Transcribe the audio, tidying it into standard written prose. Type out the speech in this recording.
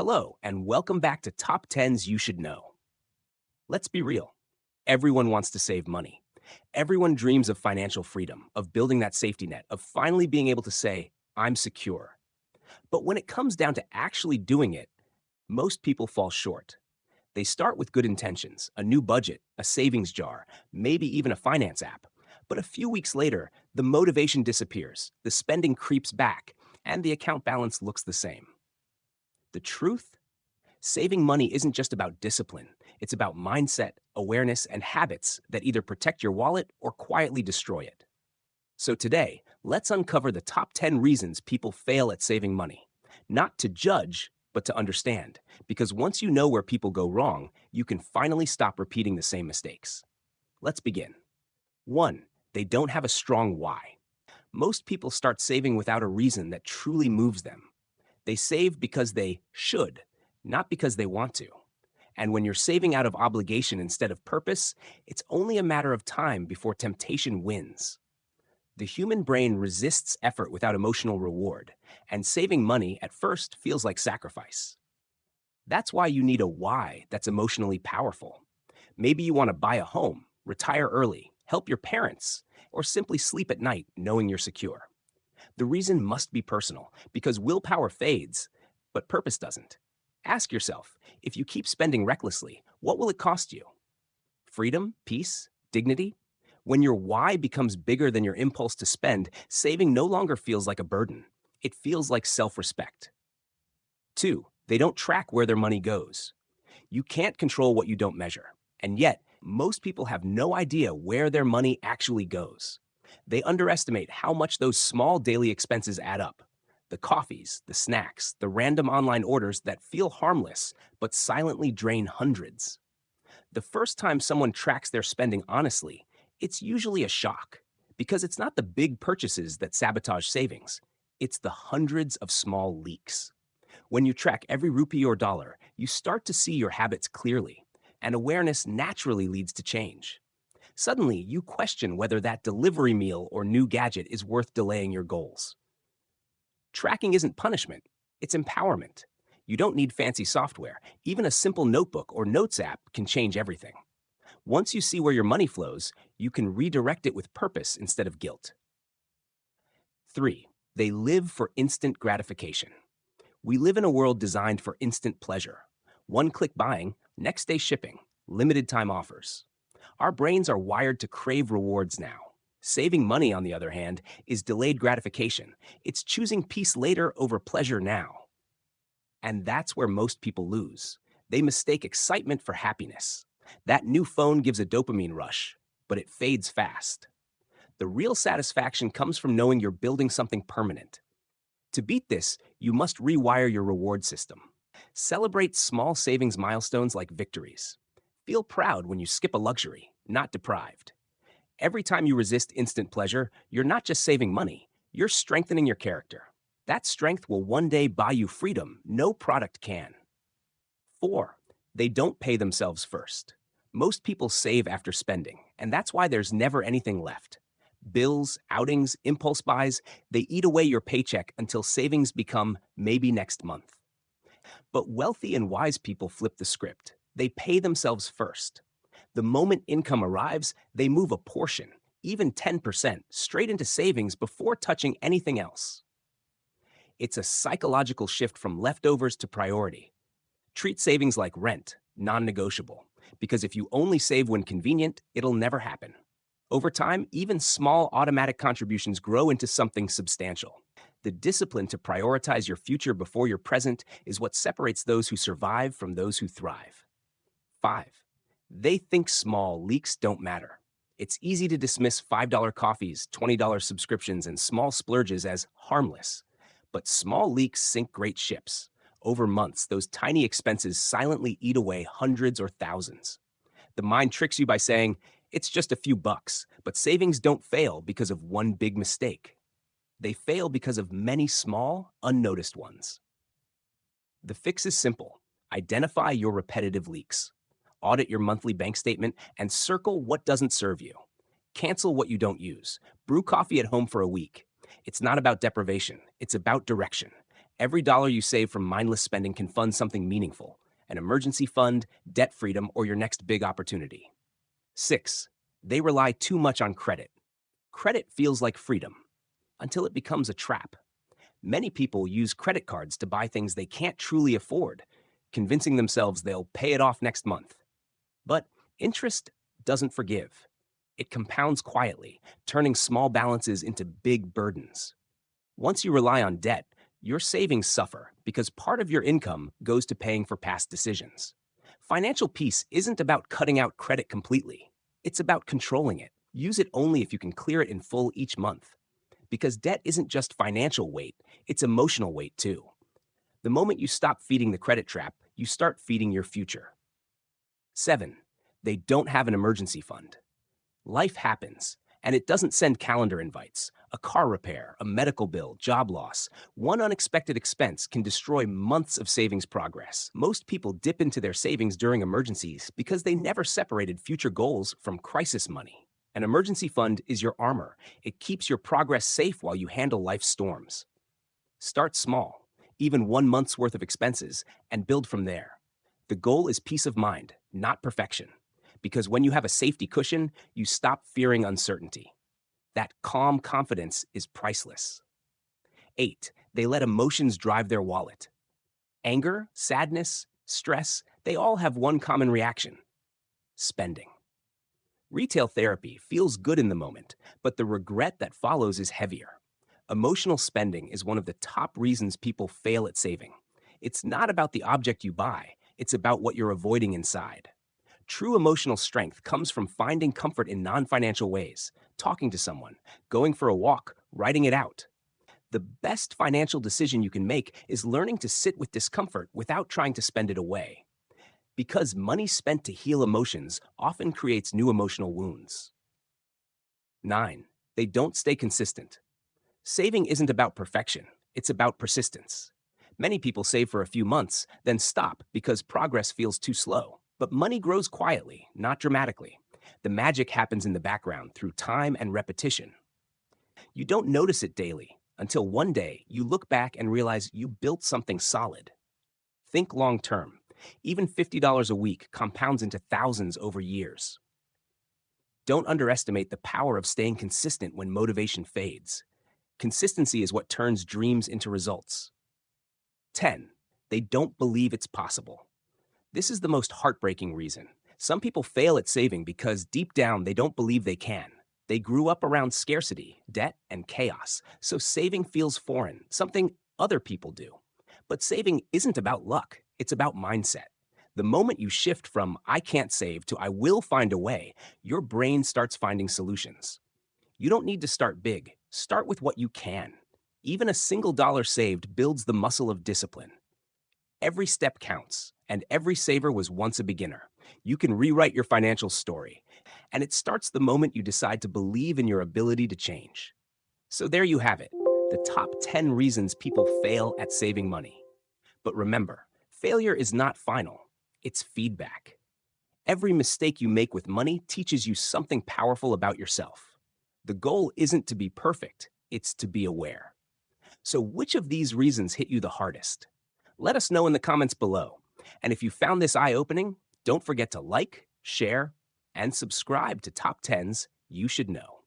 Hello, and welcome back to Top 10s You Should Know. Let's be real. Everyone wants to save money. Everyone dreams of financial freedom, of building that safety net, of finally being able to say, I'm secure. But when it comes down to actually doing it, most people fall short. They start with good intentions, a new budget, a savings jar, maybe even a finance app. But a few weeks later, the motivation disappears, the spending creeps back, and the account balance looks the same. The truth? Saving money isn't just about discipline. It's about mindset, awareness, and habits that either protect your wallet or quietly destroy it. So today, let's uncover the top 10 reasons people fail at saving money. Not to judge, but to understand. Because once you know where people go wrong, you can finally stop repeating the same mistakes. Let's begin. 1. They don't have a strong why. Most people start saving without a reason that truly moves them. They save because they should, not because they want to. And when you're saving out of obligation instead of purpose, it's only a matter of time before temptation wins. The human brain resists effort without emotional reward, and saving money at first feels like sacrifice. That's why you need a why that's emotionally powerful. Maybe you want to buy a home, retire early, help your parents, or simply sleep at night knowing you're secure. The reason must be personal, because willpower fades, but purpose doesn't. Ask yourself, if you keep spending recklessly, what will it cost you? Freedom, peace, dignity? When your why becomes bigger than your impulse to spend, saving no longer feels like a burden. It feels like self-respect. 2. They don't track where their money goes. You can't control what you don't measure, and yet most people have no idea where their money actually goes. They underestimate how much those small daily expenses add up. The coffees, the snacks, the random online orders that feel harmless but silently drain hundreds. The first time someone tracks their spending honestly, it's usually a shock, because it's not the big purchases that sabotage savings. It's the hundreds of small leaks. When you track every rupee or dollar, you start to see your habits clearly, and awareness naturally leads to change. Suddenly, you question whether that delivery meal or new gadget is worth delaying your goals. Tracking isn't punishment, it's empowerment. You don't need fancy software. Even a simple notebook or notes app can change everything. Once you see where your money flows, you can redirect it with purpose instead of guilt. 3. They live for instant gratification. We live in a world designed for instant pleasure. One-click buying, next-day shipping, limited time offers. Our brains are wired to crave rewards now. Saving money, on the other hand, is delayed gratification. It's choosing peace later over pleasure now. And that's where most people lose. They mistake excitement for happiness. That new phone gives a dopamine rush, but it fades fast. The real satisfaction comes from knowing you're building something permanent. To beat this, you must rewire your reward system. Celebrate small savings milestones like victories. Feel proud when you skip a luxury, not deprived. Every time you resist instant pleasure, you're not just saving money, you're strengthening your character. That strength will one day buy you freedom no product can. 4. They don't pay themselves first. Most people save after spending, and that's why there's never anything left. Bills, outings, impulse buys, they eat away your paycheck until savings become maybe next month. But wealthy and wise people flip the script. They pay themselves first. The moment income arrives, they move a portion, even 10%, straight into savings before touching anything else. It's a psychological shift from leftovers to priority. Treat savings like rent, non-negotiable, because if you only save when convenient, it'll never happen. Over time, even small automatic contributions grow into something substantial. The discipline to prioritize your future before your present is what separates those who survive from those who thrive. 5. They think small leaks don't matter. It's easy to dismiss $5 coffees, $20 subscriptions, and small splurges as harmless. But small leaks sink great ships. Over months, those tiny expenses silently eat away hundreds or thousands. The mind tricks you by saying, it's just a few bucks, but savings don't fail because of one big mistake. They fail because of many small, unnoticed ones. The fix is simple. Identify your repetitive leaks. Audit your monthly bank statement and circle what doesn't serve you. Cancel what you don't use. Brew coffee at home for a week. It's not about deprivation. It's about direction. Every dollar you save from mindless spending can fund something meaningful: an emergency fund, debt freedom, or your next big opportunity. 6. They rely too much on credit. Credit feels like freedom until it becomes a trap. Many people use credit cards to buy things they can't truly afford, convincing themselves they'll pay it off next month. But interest doesn't forgive. It compounds quietly, turning small balances into big burdens. Once you rely on debt, your savings suffer because part of your income goes to paying for past decisions. Financial peace isn't about cutting out credit completely. It's about controlling it. Use it only if you can clear it in full each month. Because debt isn't just financial weight, it's emotional weight too. The moment you stop feeding the credit trap, you start feeding your future. 7. They don't have an emergency fund. Life happens, and it doesn't send calendar invites. A car repair, a medical bill, job loss. One unexpected expense can destroy months of savings progress. Most people dip into their savings during emergencies because they never separated future goals from crisis money. An emergency fund is your armor. It keeps your progress safe while you handle life's storms. Start small, even 1 month's worth of expenses, and build from there. The goal is peace of mind, not perfection. Because when you have a safety cushion, you stop fearing uncertainty. That calm confidence is priceless. 8. They let emotions drive their wallet. Anger, sadness, stress, they all have one common reaction: spending. Retail therapy feels good in the moment, but the regret that follows is heavier. Emotional spending is one of the top reasons people fail at saving. It's not about the object you buy, it's about what you're avoiding inside. True emotional strength comes from finding comfort in non-financial ways: talking to someone, going for a walk, writing it out. The best financial decision you can make is learning to sit with discomfort without trying to spend it away. Because money spent to heal emotions often creates new emotional wounds. 9. They don't stay consistent. Saving isn't about perfection, it's about persistence. Many people save for a few months, then stop because progress feels too slow. But money grows quietly, not dramatically. The magic happens in the background through time and repetition. You don't notice it daily until one day you look back and realize you built something solid. Think long term. Even $50 a week compounds into thousands over years. Don't underestimate the power of staying consistent when motivation fades. Consistency is what turns dreams into results. 10. They don't believe it's possible. This is the most heartbreaking reason. Some people fail at saving because deep down they don't believe they can. They grew up around scarcity, debt, and chaos, so saving feels foreign, something other people do. But saving isn't about luck, it's about mindset. The moment you shift from "I can't save" to "I will find a way," your brain starts finding solutions. You don't need to start big. Start with what you can. Even a single dollar saved builds the muscle of discipline. Every step counts, and every saver was once a beginner. You can rewrite your financial story, and it starts the moment you decide to believe in your ability to change. So there you have it, the top 10 reasons people fail at saving money. But remember, failure is not final, it's feedback. Every mistake you make with money teaches you something powerful about yourself. The goal isn't to be perfect, it's to be aware. So which of these reasons hit you the hardest? Let us know in the comments below. And if you found this eye-opening, don't forget to like, share, and subscribe to Top 10s You Should Know.